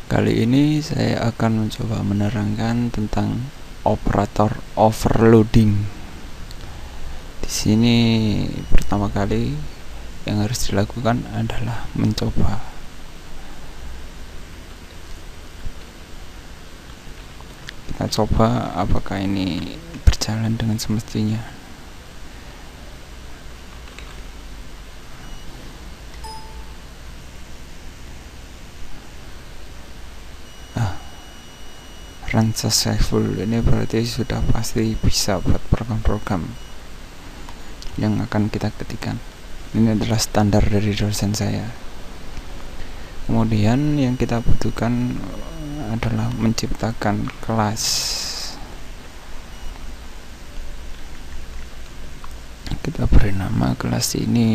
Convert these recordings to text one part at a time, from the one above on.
Kali ini saya akan mencoba menerangkan tentang operator overloading. Di sini pertama kali yang harus dilakukan adalah mencoba. Kita coba apakah ini berjalan dengan semestinya. Run successful, ini berarti sudah pasti bisa buat program-program yang akan kita ketikkan. Ini adalah standar dari dosen saya. Kemudian yang kita butuhkan adalah menciptakan kelas. Kita beri nama kelas ini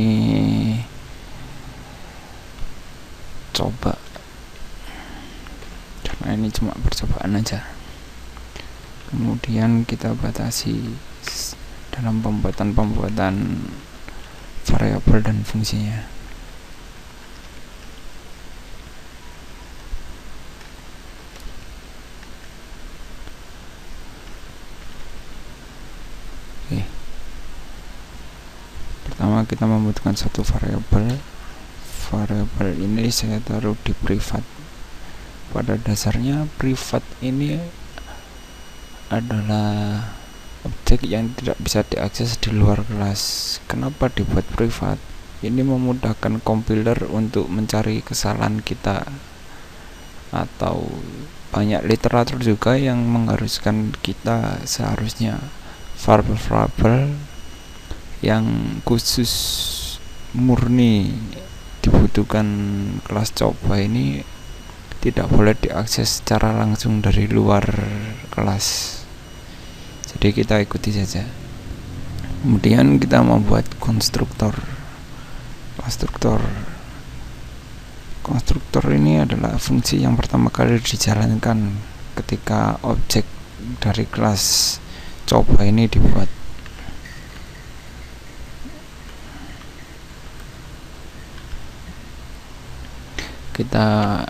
coba, karena ini cuma percobaan aja. Kemudian kita batasi dalam pembuatan variabel dan fungsinya. Oke. Pertama kita membutuhkan satu variabel. Variabel ini saya taruh di privat. Pada dasarnya privat ini adalah objek yang tidak bisa diakses di luar kelas. Kenapa dibuat privat? Ini memudahkan compiler untuk mencari kesalahan kita, atau banyak literatur juga yang mengharuskan kita seharusnya variabel yang khusus murni dibutuhkan kelas coba ini tidak boleh diakses secara langsung dari luar kelas. Jadi kita ikuti saja. Kemudian kita membuat konstruktor. Konstruktor ini adalah fungsi yang pertama kali dijalankan ketika objek dari kelas coba ini dibuat. Kita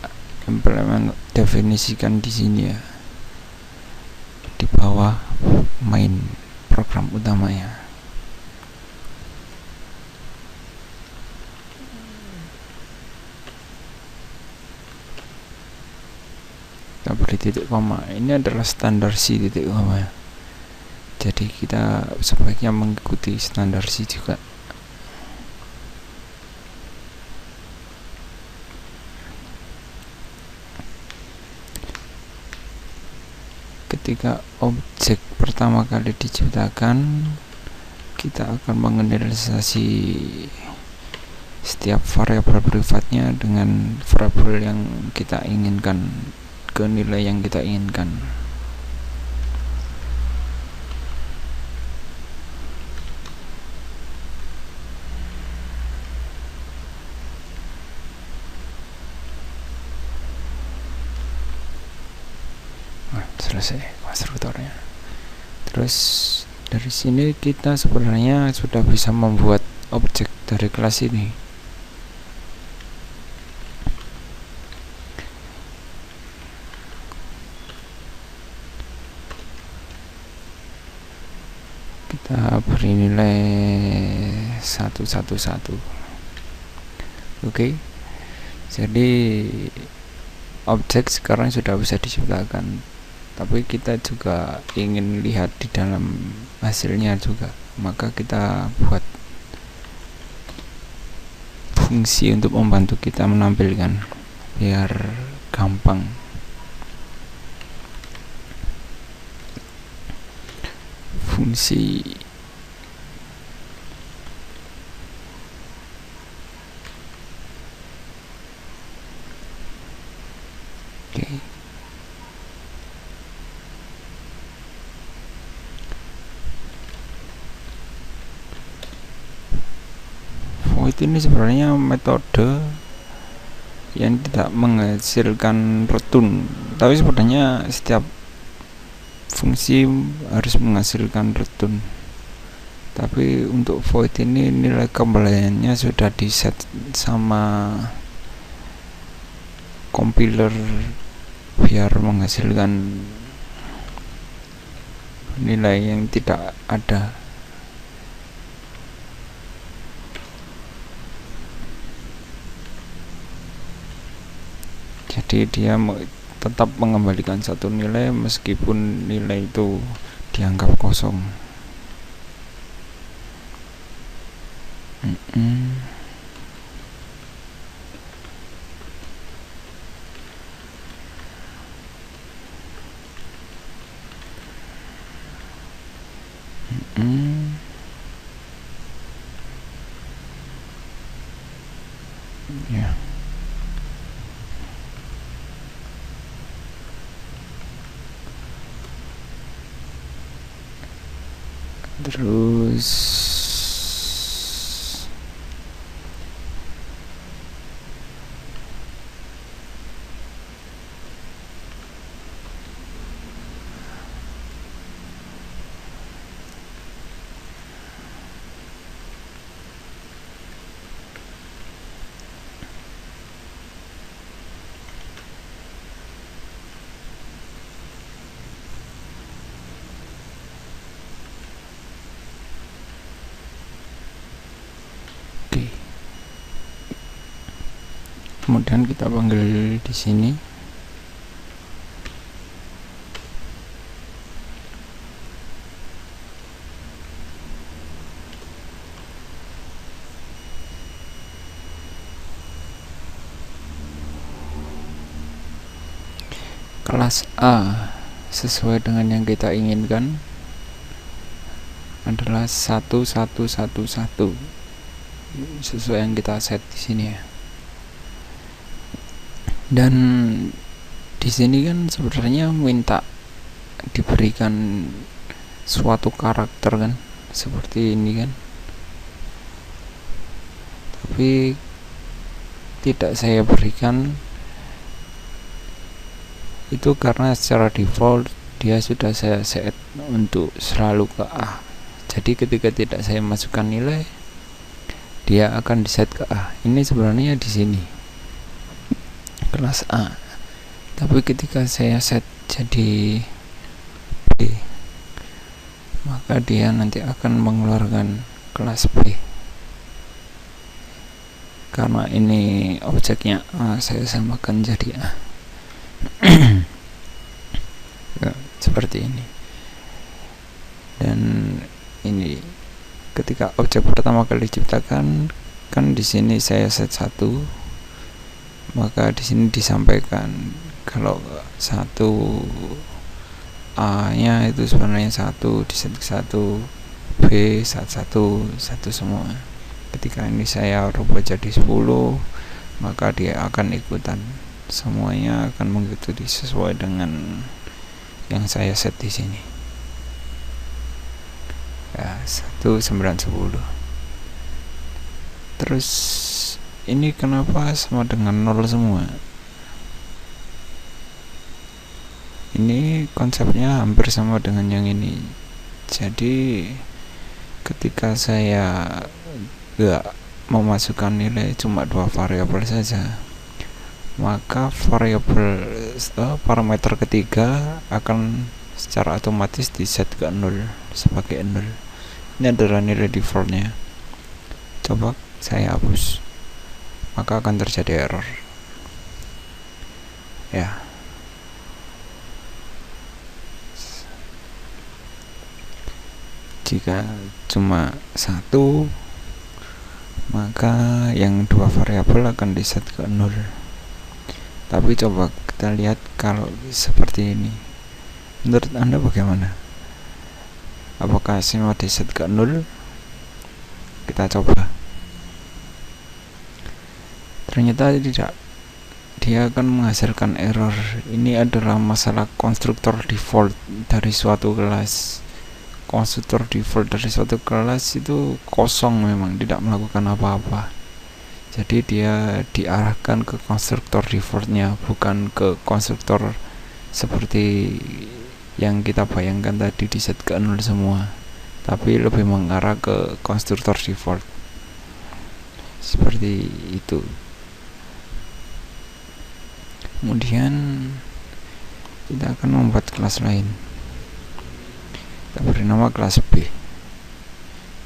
definisikan di sini ya, di bawah main program utamanya. Kita beri titik koma. Ini adalah standar C titik koma. Jadi kita sebaiknya mengikuti standar C juga. Ketika objek pertama kali diciptakan, kita akan mengeneralisasi setiap variabel privatnya dengan variabel yang kita inginkan ke nilai yang kita inginkan. Selesai konstruktornya. Terus dari sini kita sebenarnya sudah bisa membuat objek dari kelas ini. Kita beri nilai 111. Oke. Jadi objek sekarang sudah bisa diciptakan. Tapi kita juga ingin lihat di dalam hasilnya juga, maka kita buat fungsi untuk membantu kita menampilkan biar gampang. Fungsi void ini sebenarnya metode yang tidak menghasilkan return, tapi sebenarnya setiap fungsi harus menghasilkan return. Tapi untuk void ini nilai kembaliannya sudah di set sama compiler biar menghasilkan nilai yang tidak ada. Jadi dia tetap mengembalikan satu nilai meskipun nilai itu dianggap kosong. Ya. Terus kemudian kita panggil di sini kelas A sesuai dengan yang kita inginkan adalah 1111 sesuai yang kita set di sini ya. Dan di sini kan sebenarnya minta diberikan suatu karakter kan, seperti ini kan. Tapi tidak saya berikan itu karena secara default dia sudah saya set untuk selalu ke A. Jadi ketika tidak saya masukkan nilai, dia akan diset ke A. Ini sebenarnya di sini kelas A. Tapi ketika saya set jadi B, maka dia nanti akan mengeluarkan kelas B. Karena ini objeknya A, saya samakan jadi A. Ya, seperti ini. Dan ini ketika objek pertama kali diciptakan kan di sini saya set 1, maka di sini disampaikan kalau 1 A nya itu sebenarnya 1 di set 1, B 1 semua. Ketika ini saya rubah jadi 10, maka dia akan ikutan, semuanya akan mengikuti sesuai dengan yang saya set di sini. Ya, 1, 9, 10. Terus ini kenapa sama dengan 0 semua? Ini konsepnya hampir sama dengan yang ini. Jadi ketika saya gak memasukkan nilai cuma 2 variabel saja, maka variabel parameter ketiga akan secara otomatis di set ke 0 sebagai 0. Ini adalah nilai defaultnya. Coba saya hapus, maka akan terjadi error ya. Jika cuma 1, maka yang 2 variabel akan di set ke 0. Tapi coba kita lihat kalau seperti ini, menurut Anda bagaimana? Apakah semua di set ke 0? Kita coba. Ternyata tidak. Dia akan menghasilkan error. Ini adalah masalah konstruktor default dari suatu kelas. Konstruktor default dari suatu kelas itu kosong, memang tidak melakukan apa-apa. Jadi dia diarahkan ke konstruktor defaultnya, bukan ke konstruktor seperti yang kita bayangkan tadi di set ke 0 semua, tapi lebih mengarah ke konstruktor default seperti itu. Kemudian kita akan membuat kelas lain. Kita beri nama kelas B.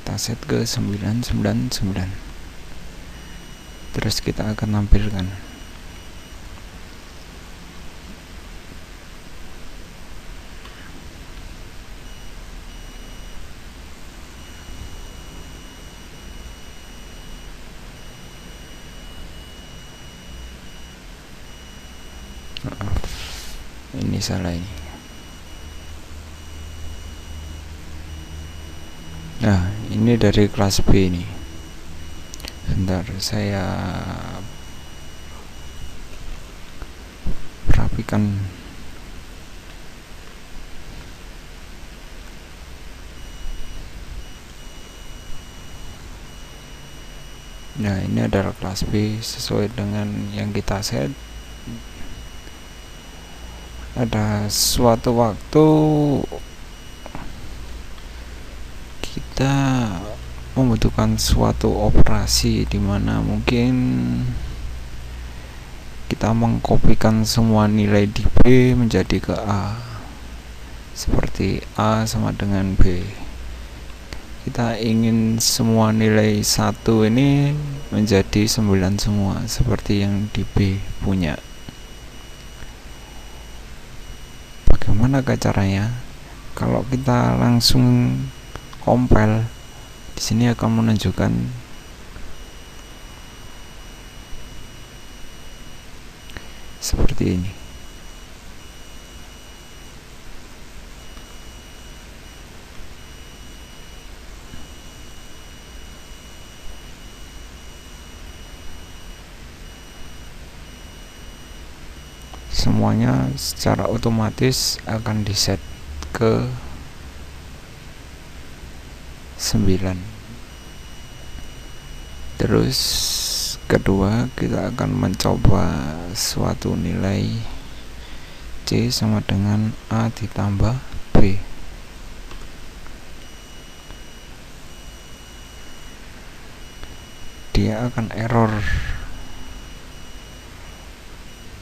Kita set ke 999. Terus kita akan tampilkan ini salah ini. Nah, ini dari kelas B ini. Bentar, saya rapikan. Nah, ini adalah kelas B sesuai dengan yang kita set. Ada suatu waktu kita membutuhkan suatu operasi di mana mungkin kita mengkopikan semua nilai di B menjadi ke A, seperti A sama dengan B. Kita ingin semua nilai 1 ini menjadi 9 semua seperti yang di B punya. Bagaimana caranya? Kalau kita langsung compile, di sini akan menunjukkan seperti ini. Semuanya secara otomatis akan diset ke 9. Terus kedua, kita akan mencoba suatu nilai C sama dengan A ditambah B. Dia akan error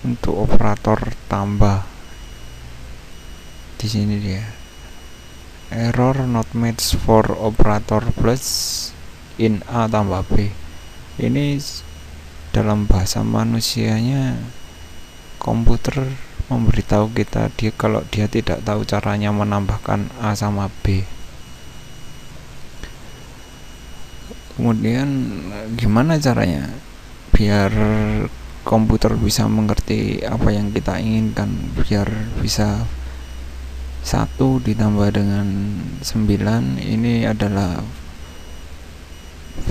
untuk operator tambah. Di sini dia error not match for operator plus in A tambah B. Ini dalam bahasa manusianya, komputer memberitahu kita kalau dia tidak tahu caranya menambahkan A sama B. Kemudian gimana caranya biar komputer bisa mengerti apa yang kita inginkan, biar bisa 1 ditambah dengan 9 ini adalah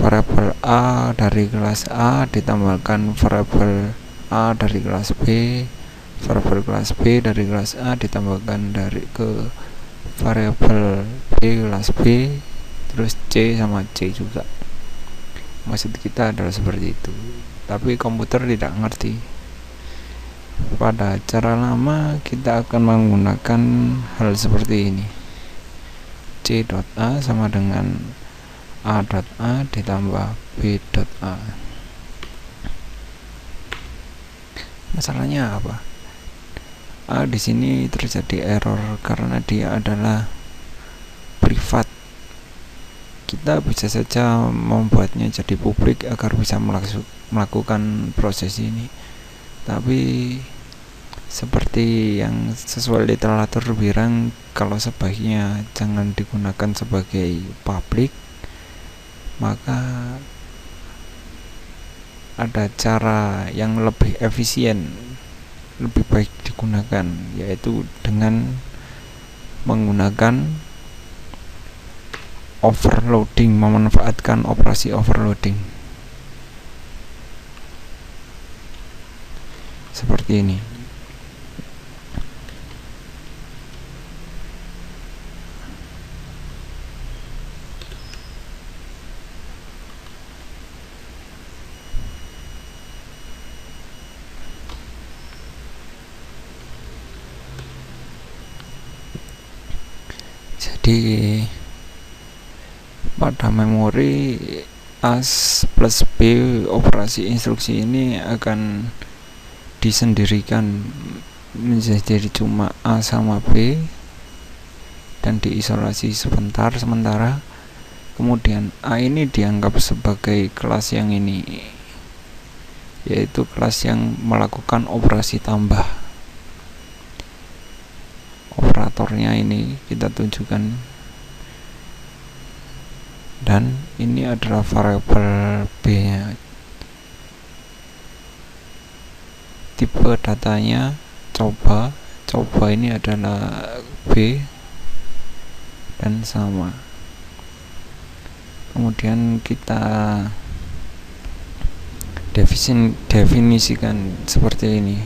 variabel A dari kelas A ditambahkan variabel A dari kelas B, variabel kelas B dari kelas A ditambahkan dari ke variabel B kelas B, terus C sama C juga. Maksud kita adalah seperti itu, tapi komputer tidak ngerti. Pada cara lama kita akan menggunakan hal seperti ini. C.A sama dengan A.A ditambah B.A. Masalahnya apa? A di sini terjadi error karena dia adalah privat. Kita bisa saja membuatnya jadi publik agar bisa melakukan proses ini, tapi seperti yang sesuai literatur bilang, kalau sebaiknya jangan digunakan sebagai publik, maka ada cara yang lebih efisien, lebih baik digunakan, yaitu dengan menggunakan overloading, memanfaatkan operasi overloading seperti ini. Jadi pada memori A plus B, operasi instruksi ini akan disendirikan menjadi cuma A sama B dan diisolasi sementara kemudian A ini dianggap sebagai kelas yang ini, yaitu kelas yang melakukan operasi tambah. Operatornya ini kita tunjukkan, dan ini adalah variabel B nya. Tipe datanya coba ini adalah B dan sama. Kemudian kita definisikan seperti ini.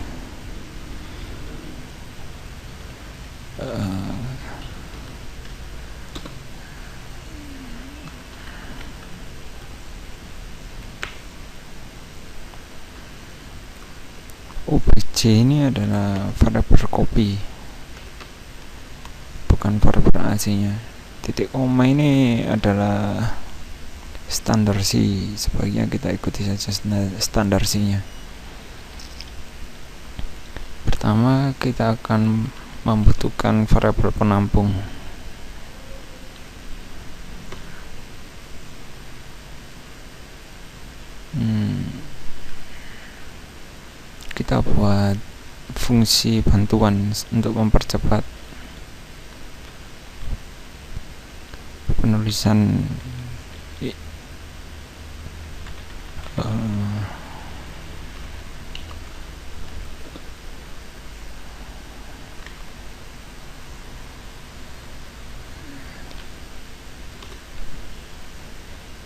OBJ ini adalah variabel copy, bukan variabel AC-nya. Titik koma ini adalah standar C, sebaiknya kita ikuti saja standar C-nya. Pertama, kita akan membutuhkan variabel penampung. Kita buat fungsi bantuan untuk mempercepat penulisan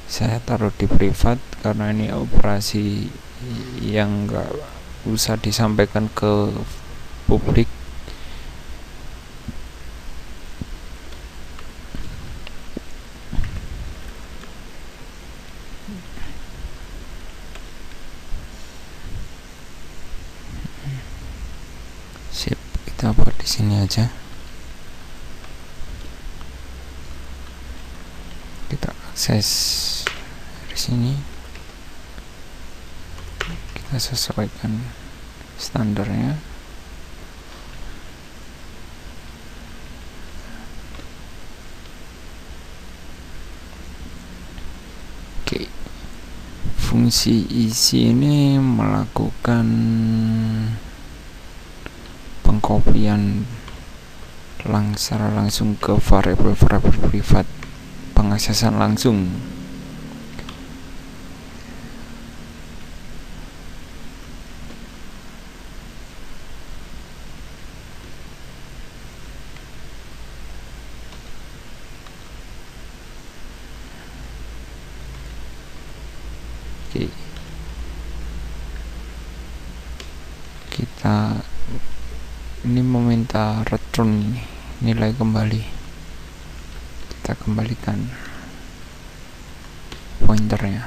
saya taruh di privat karena ini operasi yang enggak usah disampaikan ke publik. Sip, kita buat di sini aja. Kita akses dari sini. Kita sesuaikan standarnya. Oke. Fungsi isi ini melakukan pengkopian secara langsung ke variabel privat, pengaksesan langsung. Oke. Kita ini meminta return nilai kembali. Kita kembalikan pointernya.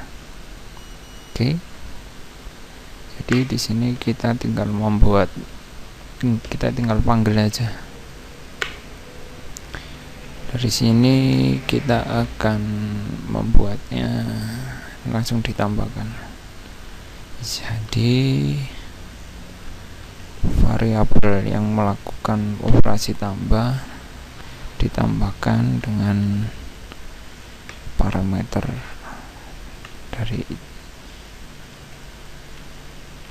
Oke. Jadi di sini kita tinggal panggil aja. Dari sini kita akan membuatnya langsung ditambahkan. Jadi variabel yang melakukan operasi tambah ditambahkan dengan parameter dari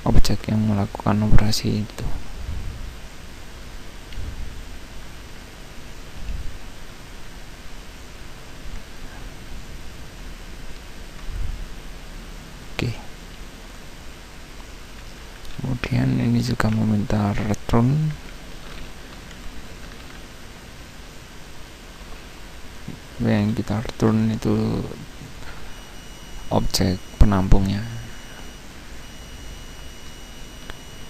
objek yang melakukan operasi itu. Oke. Kemudian ini juga meminta return yang kita return itu objek penampungnya.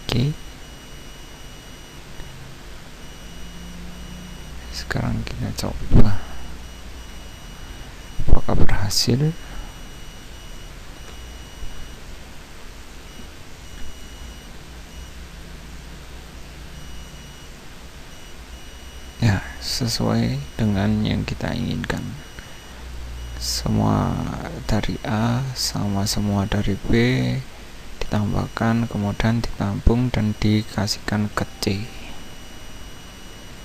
Oke. Sekarang kita coba apakah berhasil. Ya, sesuai dengan yang kita inginkan. Semua dari A sama semua dari B ditambahkan, kemudian ditampung dan dikasihkan ke C.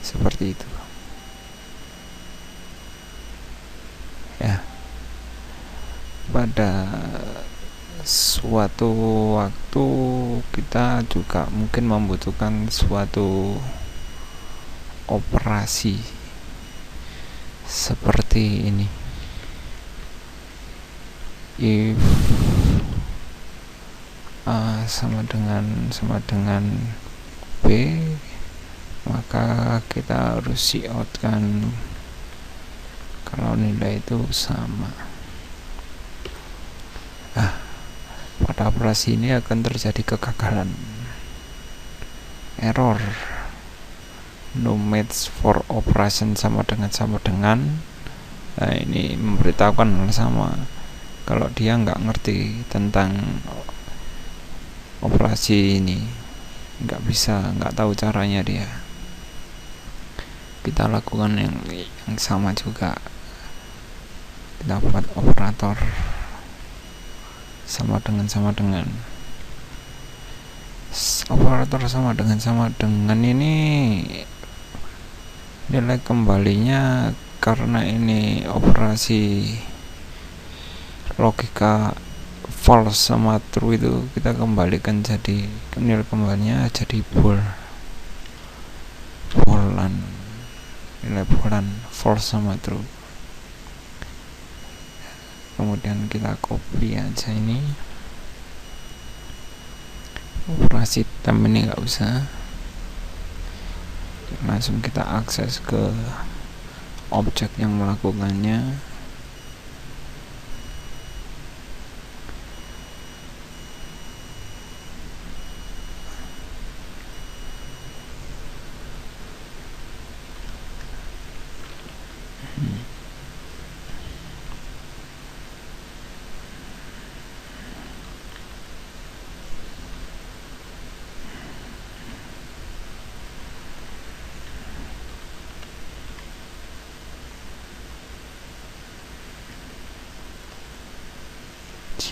Seperti itu ya. Pada suatu waktu kita juga mungkin membutuhkan suatu operasi seperti ini. If A sama dengan B, maka kita harus cout kan kalau nilai itu sama. Pada operasi ini akan terjadi kegagalan, error, no match for operation sama dengan. Nah, ini memberitahukan sama kalau dia nggak ngerti tentang operasi ini, nggak tahu caranya dia. Kita lakukan yang sama juga, kita buat operator sama dengan operator sama dengan ini nilai kembalinya, karena ini operasi logika false sama true, itu kita kembalikan jadi nilai kembalinya jadi nilai bulan false sama true. Kemudian kita copy aja ini operasi temp ini, nggak usah, langsung kita akses ke objek yang melakukannya.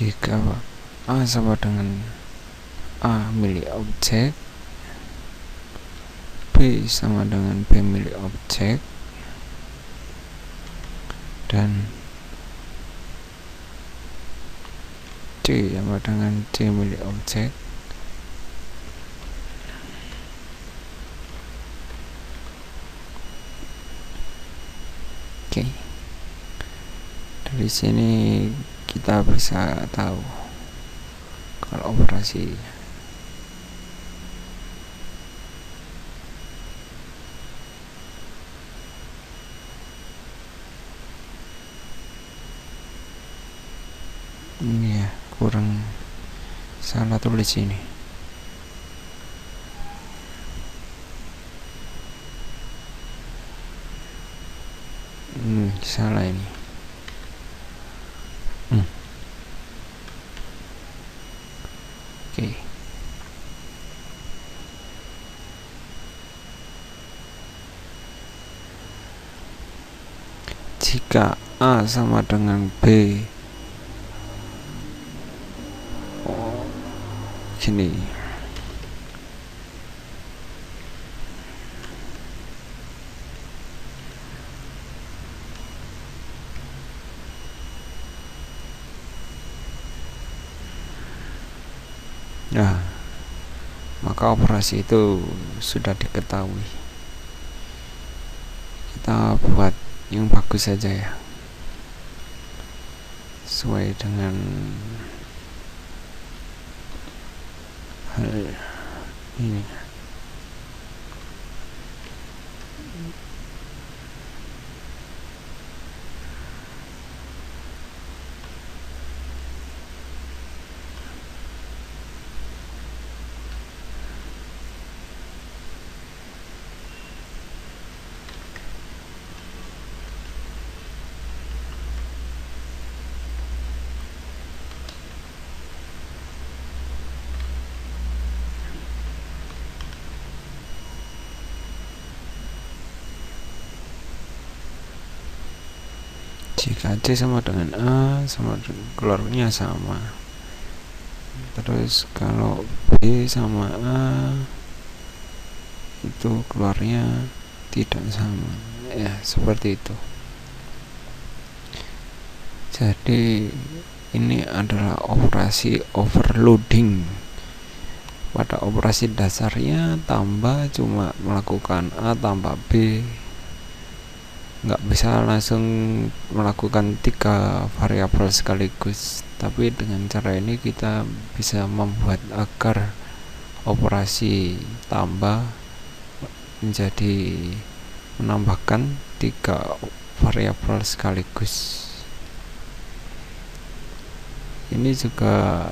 Jika A sama dengan A milik objek, B sama dengan B milik objek, dan C sama dengan C milik objek, oke. Dari sini kita bisa tahu kalau operasi ini ya, kurang salah tulis ini. Salah ini. Oke. Jika A sama dengan B, gini, nah, maka operasi itu sudah diketahui. Kita buat yang bagus saja ya, sesuai dengan hal ini. Jika C sama dengan A, sama keluarnya sama, Terus kalau B sama A itu keluarnya tidak sama, ya seperti itu. Jadi ini adalah operasi overloading. Pada operasi dasarnya tambah cuma melakukan A tambah B, nggak bisa langsung melakukan 3 variabel sekaligus. Tapi dengan cara ini kita bisa membuat agar operasi tambah menjadi menambahkan 3 variabel sekaligus. Ini juga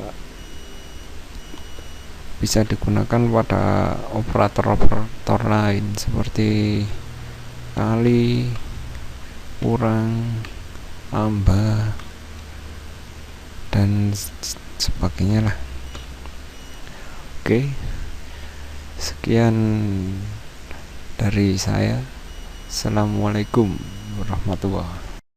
bisa digunakan pada operator-operator lain seperti kali, kurang, tambah, dan sebagainya lah. Oke, sekian dari saya. Assalamualaikum warahmatullahi wabarakatuh.